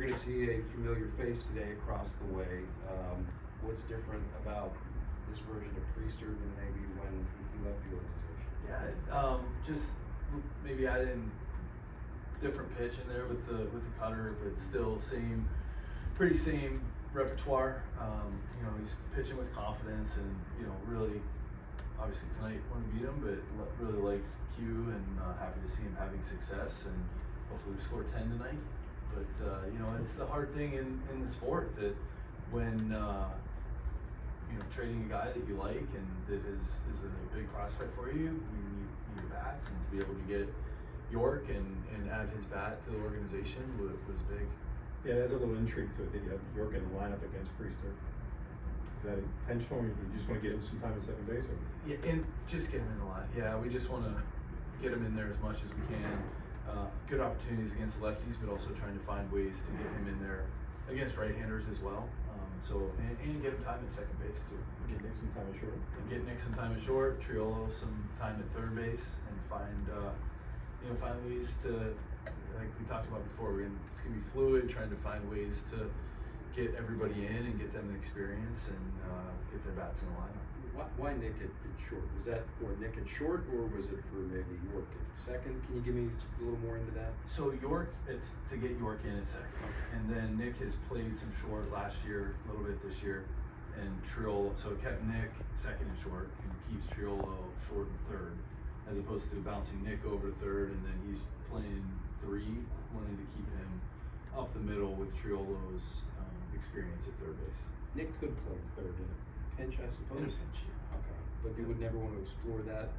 you're going to see a familiar face today across the way. What's different about this version of Priester than maybe when he left the organization? Yeah, just maybe add in different pitch in there with the cutter, but still pretty same repertoire. He's pitching with confidence, and really, obviously tonight want to beat him, but really like Q and happy to see him having success, and hopefully we score 10 tonight. But it's the hard thing in the sport that when trading a guy that you like and that is a big prospect for you, we need bats, and to be able to get York and add his bat to the organization was big. Yeah, there's a little intrigue to it that you have York in the lineup against Priester. Is that intentional, or do you just want to get him some time at second base? Or? Yeah, and just get him in the line. Yeah, we just want to get him in there as much as we can. Good opportunities against lefties, but also trying to find ways to get him in there against right-handers as well. And get him time at second base too. Get Nick some time at short. And get Nick some time at short. Triolo some time at third base, and find ways to, like we talked about before. It's gonna be fluid, trying to find ways to get everybody in and get them the experience and get their bats in the lineup. Why Nick at short? Was that for Nick at short, or was it for maybe York at second? Can you give me a little more into that? So York, it's to get York in at second. Okay. And then Nick has played some short last year, a little bit this year, and Triolo. So it kept Nick second and short, and keeps Triolo short and third, as opposed to bouncing Nick over third, and then he's playing three, wanting to keep him up the middle with Triolo's experience at third base. Nick could play third in a pinch, I suppose. In a pinch, yeah. Okay, but you would never want to explore that,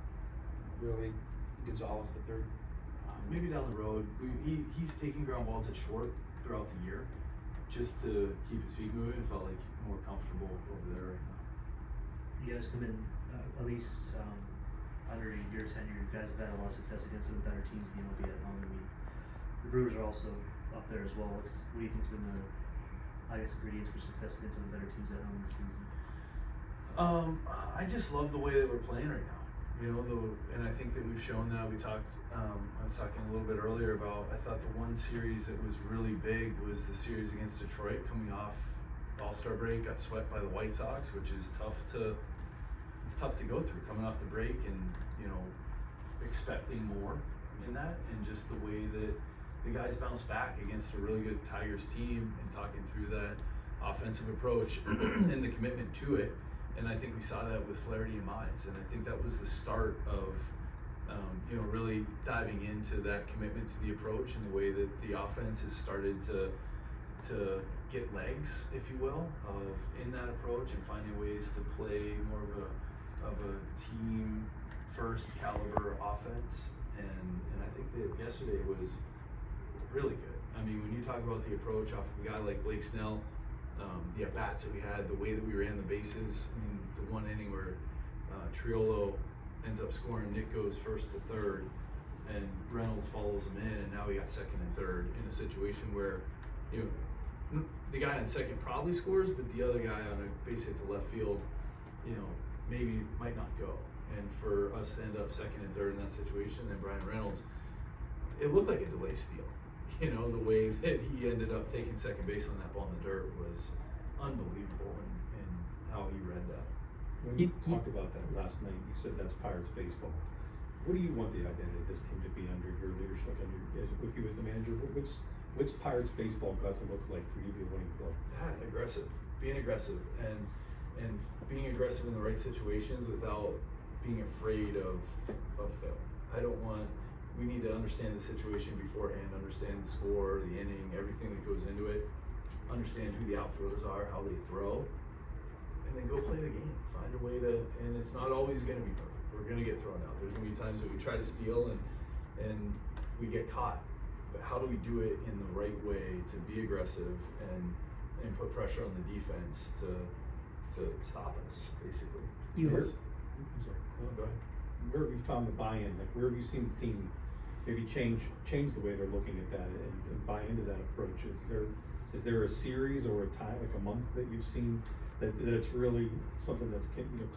really? Gonzalez at third? Maybe down the road. He's taking ground balls at short throughout the year, just to keep his feet moving. Felt like more comfortable over there right now. You guys come in at least under your tenure. You guys have had a lot of success against some of the better teams in the MLB at home. The Brewers are also up there as well. What do you think's been the ingredients for success against some of the better teams at home this season? I just love the way that we're playing right now. And I think that we've shown that. I was talking a little bit earlier about, I thought the one series that was really big was the series against Detroit, coming off All-Star break, got swept by the White Sox, which is tough to go through, coming off the break and, expecting more in that, and just the way that the guys bounce back against a really good Tigers team, and talking through that offensive approach and the commitment to it. And I think we saw that with Flaherty and Mize, and I think that was the start of really diving into that commitment to the approach, and the way that the offense has started to get legs, if you will, in that approach, and finding ways to play more of a team first caliber offense. And I think that yesterday was really good. I mean, when you talk about the approach off of a guy like Blake Snell, the at-bats that we had, the way that we ran the bases, I mean, the one inning where Triolo ends up scoring, Nick goes first to third, and Reynolds follows him in, and now we got second and third in a situation where, the guy on second probably scores, but the other guy on a base hit to left field, maybe might not go. And for us to end up second and third in that situation, and Brian Reynolds, it looked like a delay steal. The way that he ended up taking second base on that ball in the dirt was unbelievable, in how he read that. When you talked about that last night, you said that's Pirates baseball. What do you want the identity of this team to be under your leadership, with you as the manager? What's Pirates baseball got to look like for you to be a winning club? Being aggressive, and being aggressive in the right situations without being afraid of failure. We need to understand the situation beforehand, understand the score, the inning, everything that goes into it, understand who the outfielders are, how they throw, and then go play the game. Find a way to, and it's not always going to be perfect. We're going to get thrown out. There's going to be times that we try to steal and we get caught. But how do we do it in the right way to be aggressive and put pressure on the defense to stop us, basically? I'm sorry. Go ahead. Where have you found the buy-in? Like, where have you seen the team maybe change the way they're looking at that and buy into that approach? Is there a series or a time, like a month, that you've seen that it's really something that's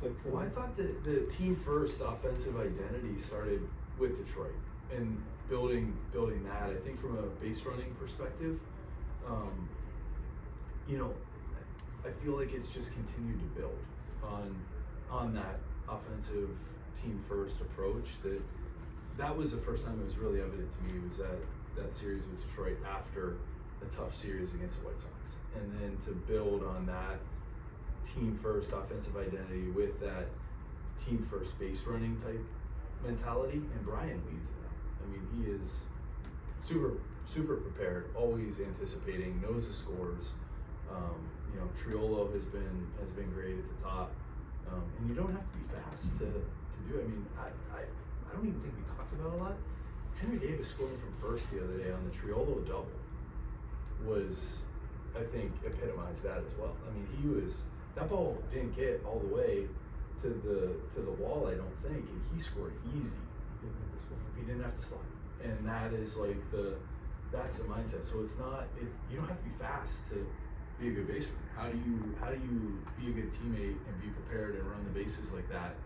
clicked for them? Well, I thought that the team first offensive identity started with Detroit, and building that. I think from a base running perspective, you know, I feel like it's just continued to build on that offensive team first approach. That was the first time it was really evident to me, was that series with Detroit after a tough series against the White Sox, and then to build on that team first offensive identity with that team first base running type mentality, and Brian leads in that. I mean, he is super prepared, always anticipating, knows the scores. You know, Triolo has been great at the top, and you don't have to be fast to do it. I mean, I don't even think we talked about it a lot. Henry Davis scoring from first the other day on the Triolo double was, I think, epitomized that as well. I mean, that ball didn't get all the way to the wall, I don't think, and he scored easy. He didn't have to slide, and that is like that's the mindset. So you don't have to be fast to be a good base runner. How do you be a good teammate and be prepared and run the bases like that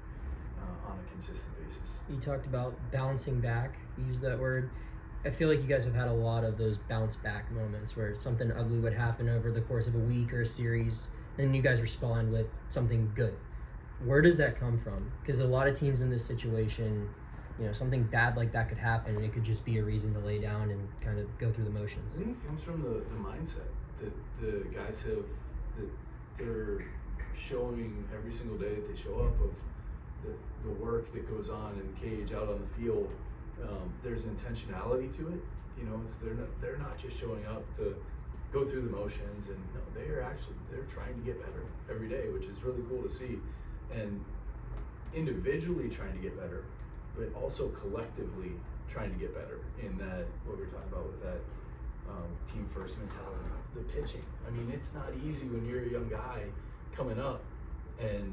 on a consistent basis? You talked about bouncing back. You used that word. I feel like you guys have had a lot of those bounce back moments where something ugly would happen over the course of a week or a series, and you guys respond with something good. Where does that come from? Because a lot of teams in this situation, you know, something bad like that could happen, and it could just be a reason to lay down and kind of go through the motions. I think it comes from the mindset that the guys have, that they're showing every single day that they show up, of the work that goes on in the cage, out on the field. There's intentionality to it. You know, they're not just showing up to go through the motions, and no, they're trying to get better every day, which is really cool to see. And individually trying to get better, but also collectively trying to get better in that, what we're talking about with that team first mentality. The pitching, I mean, it's not easy when you're a young guy coming up, and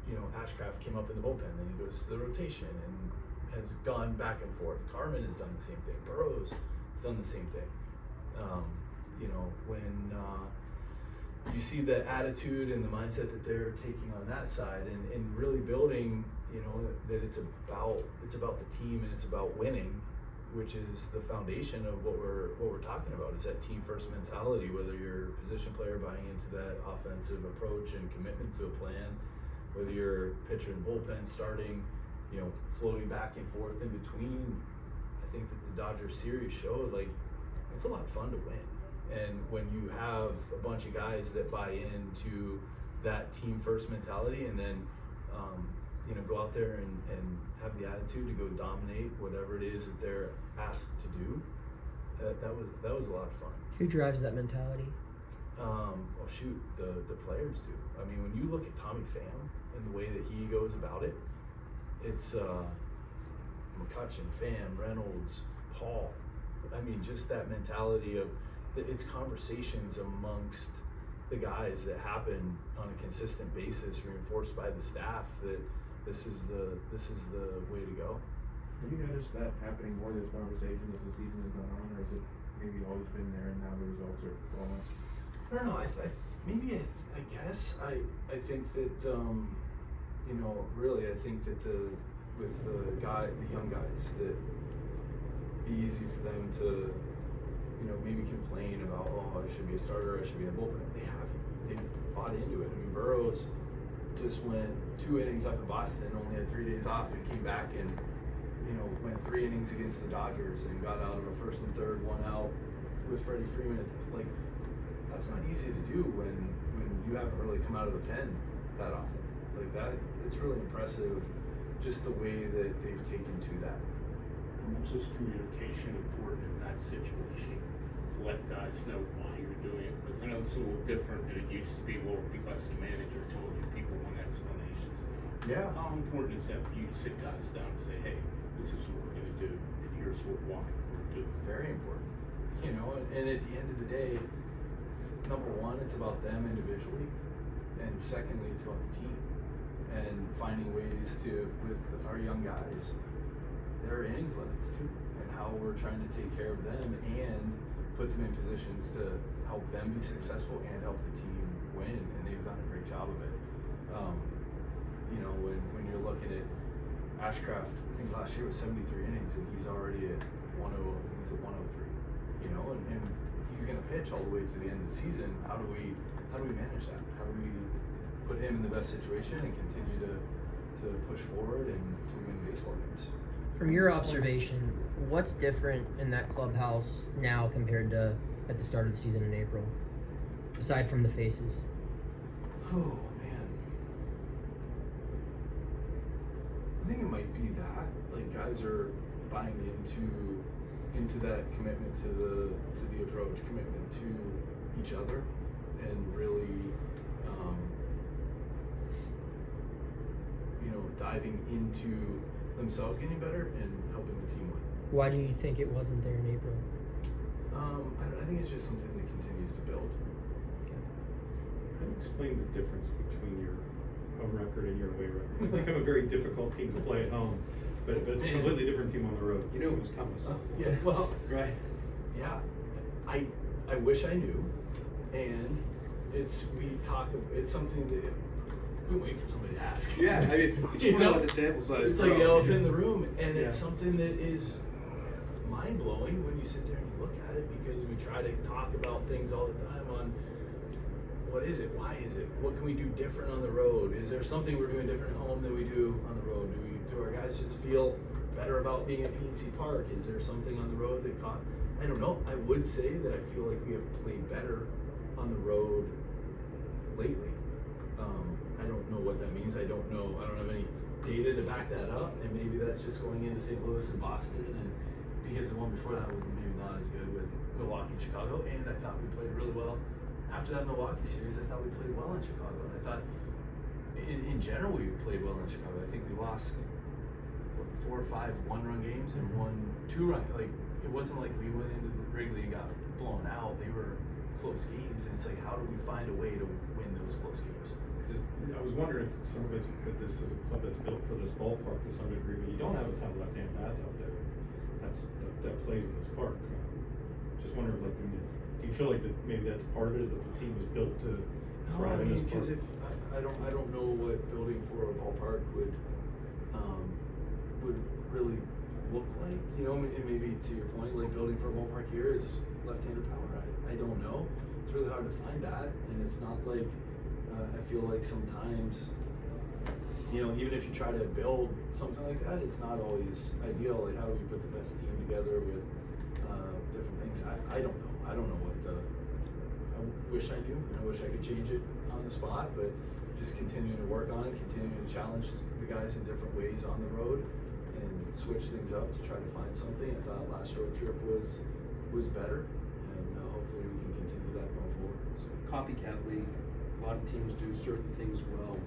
you know, Ashcraft came up in the bullpen, then he goes to the rotation and has gone back and forth. Carmen has done the same thing. Burroughs has done the same thing. You know, when you see the attitude and the mindset that they're taking on that side, and really building, you know, that it's about the team and it's about winning, which is the foundation of what we're talking about. Is that team first mentality, whether you're a position player buying into that offensive approach and commitment to a plan, whether you're pitcher and bullpen starting, you know, floating back and forth in between. I think that the Dodgers series showed, like, it's a lot of fun to win. And when you have a bunch of guys that buy into that team first mentality, and then you know, go out there and have the attitude to go dominate whatever it is that they're asked to do, that was a lot of fun. Who drives that mentality? Well, shoot, the players do. I mean, when you look at Tommy Pham and the way that he goes about it, it's McCutchen, Pham, Reynolds, Paul. I mean, just that mentality of it's conversations amongst the guys that happen on a consistent basis, reinforced by the staff, that this is the way to go. Have you noticed that happening more, this conversation, as the season has gone on, or has it maybe always been there and now the results are falling? I don't know. I guess I think that you know, really, I think that with the young guys, that it'd be easy for them to, you know, maybe complain about, oh, I should be a starter, I should be a bullpen. They haven't. They've bought into it. I mean, Burroughs just went 2 innings up in Boston, only had 3 days off, and came back and, you know, went 3 innings against the Dodgers and got out of a first and third, 1 out with Freddie Freeman. Like, that's not easy to do when you haven't really come out of the pen that often. Like that, it's really impressive, just the way that they've taken to that. How much is communication important in that situation? Let guys know why you're doing it, because I know it's a little different than it used to be, well, because the manager told you. People want explanations now. Yeah. How important is that for you to sit guys down and say, hey, this is what we're going to do, and here's why we're doing it? Very important. You know, and at the end of the day, number one, it's about them individually, and secondly, it's about the team, and finding ways to, with our young guys, there are innings limits too, and how we're trying to take care of them and put them in positions to help them be successful and help the team win, and they've done a great job of it. You know, when you're looking at Ashcraft, I think last year was 73 innings, and he's already at 103. You know, and he's going to pitch all the way to the end of the season. How do we manage that? How do we put him in the best situation and continue to push forward and to win baseball games? From your observation, what's different in that clubhouse now compared to at the start of the season in April, aside from the faces? Oh man, I think it might be that, like, guys are buying into that commitment to the approach, commitment to each other, and really diving into themselves getting better and helping the team win. Why do you think it wasn't there in April? I think it's just something that continues to build. How do you explain the difference between your home record and your away record? It's become a very difficult team to play at home, but it's a completely different team on the road. You knew it was coming. So. Yeah, well, Right. yeah, I wish I knew, and it's something that we wait for somebody to ask. Yeah, I mean, you just want to let the sample size It's like grow. the elephant in the room, and Yeah. it's something that is mind blowing when you sit there and you look at it, because we try to talk about things all the time on what is it, why is it, what can we do different on the road? Is there something we're doing different at home than we do on the road? Do our guys just feel better about being at PNC Park? Is there something on the road that caught? I don't know. I would say that I feel like we have played better on the road lately. I don't know what that means. I don't have any data to back that up, and maybe that's just going into St. Louis and Boston, and because the one before that was maybe not as good with Milwaukee and Chicago, and I thought we played really well. After that Milwaukee series, I thought we played well in Chicago, and I thought in general we played well in Chicago. I think we lost 4 or 5 one-run games and 1 2-run. Like, it wasn't like we went into the Wrigley and got blown out. They were close games, and it's like, how do we find a way to win those close games? I was wondering if some of it's that this is a club that's built for this ballpark to some degree, but you don't have a ton of left-hand bats out there. That plays in this park. Just wondering, like, do you feel like that maybe that's part of it, is that the team was built to thrive in this park? Because if I don't know what building for a ballpark would really look like. And maybe to your point, like, building for a ballpark here is left-handed power. I don't know. It's really hard to find that, and it's not like I feel like sometimes, even if you try to build something like that, it's not always ideal. Like, how do we put the best team together with different things? I don't know. I don't know what I wish I knew, and I wish I could change it on the spot, but just continuing to work on it, continuing to challenge the guys in different ways on the road, and switch things up to try to find something. I thought last road trip was better, and hopefully we can continue that going forward. So, copycat league. A lot of teams do certain things well.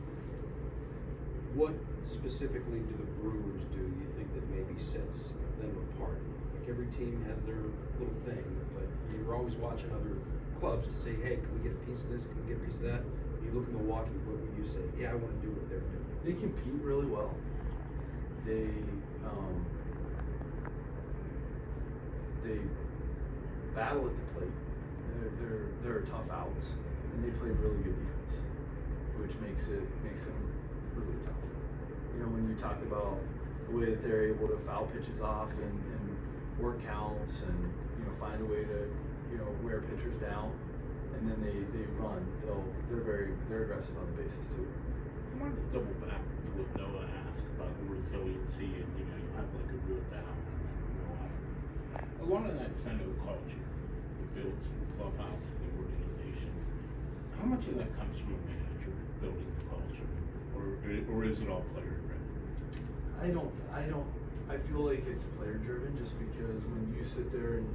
What specifically do the Brewers do you think that maybe sets them apart? Like, every team has their little thing, but you're always watching other clubs to say, hey, can we get a piece of this? Can we get a piece of that? When you look at Milwaukee, what would you say? Yeah, I want to do what they're doing. They compete really well. They battle at the plate. There are tough outs, and they play really good defense, which makes them really tough. When you talk about the way that they're able to foul pitches off and work counts and find a way to wear pitchers down, and then they run. They're aggressive on the bases too. I wanted to double back to what Noah asked about the resiliency, and you have like a real down. A lot of that's under the culture that builds the clubhouse and the organization. How much of that comes from a manager building the culture, or is it all player driven? I feel like it's player driven, just because when you sit there and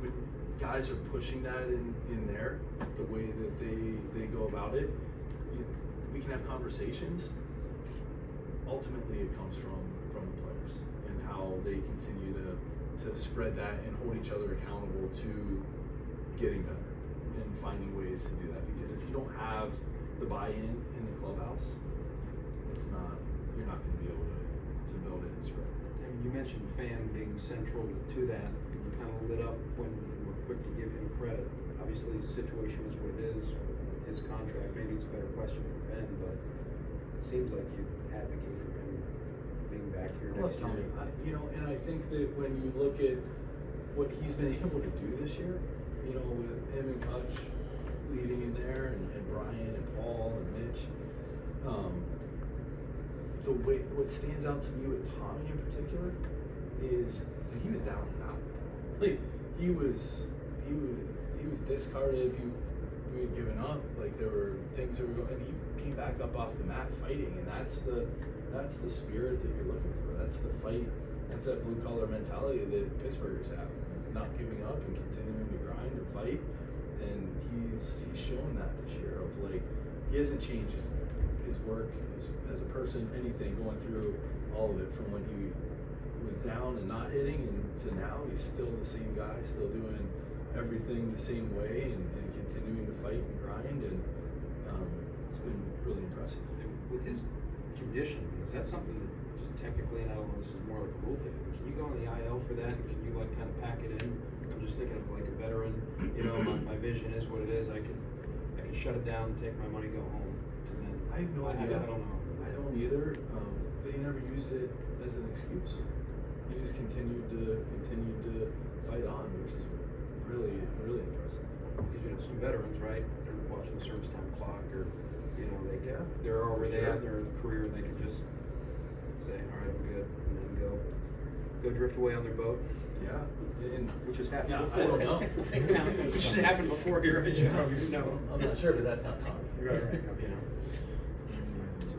when guys are pushing that in there, the way that they go about it, we can have conversations. Ultimately, it comes from the players and how they continue to spread that and hold each other accountable to getting better and finding ways to do that. Because if you don't have the buy-in in the clubhouse, you're not going to be able to build it and spread it. And you mentioned Fan being central to that. You kind of lit up when you were quick to give him credit. Obviously, his situation is what it is with his contract. Maybe it's a better question for Ben, but it seems like you advocate for him being back here next year. And I think that when you look at what he's been able to do this year, you know, with him and Kutch leading in there, and Brian and Paul and Mitch. The way what stands out to me with Tommy in particular is that he was down and out. Like he was discarded. We had given up. Like there were things that were going, and he came back up off the mat fighting, and that's the spirit that you're looking for. That's the fight. That's that blue collar mentality that Pittsburghers have, not giving up and continuing to grind and fight. And he's shown that this year of like he hasn't changed his work as a person, anything, going through all of it from when he was down and not hitting and to now he's still the same guy, still doing everything the same way and continuing to fight and grind, and it's been really impressive. With his condition, is that something that just technically, and I don't know, this is more like a rule thing, but can you go on the IL for that, and can you like kind of pack it in? I'm just thinking of like a veteran, you know, my vision is what it is, I can shut it down, take my money, go home, and then I have no idea. I don't know. I don't either, but he never used it as an excuse. He just continued to fight on, which is really impressive. Because you know some veterans, right? They're watching the service time clock, or you know they're already at their career, and they can just say, all right, I'm good, and then go drift away on their boat. Yeah, and Which has happened Yeah, before. I don't know. Which has happened before here, as you probably know. I'm not sure, but that's not Tommy. Right. Okay.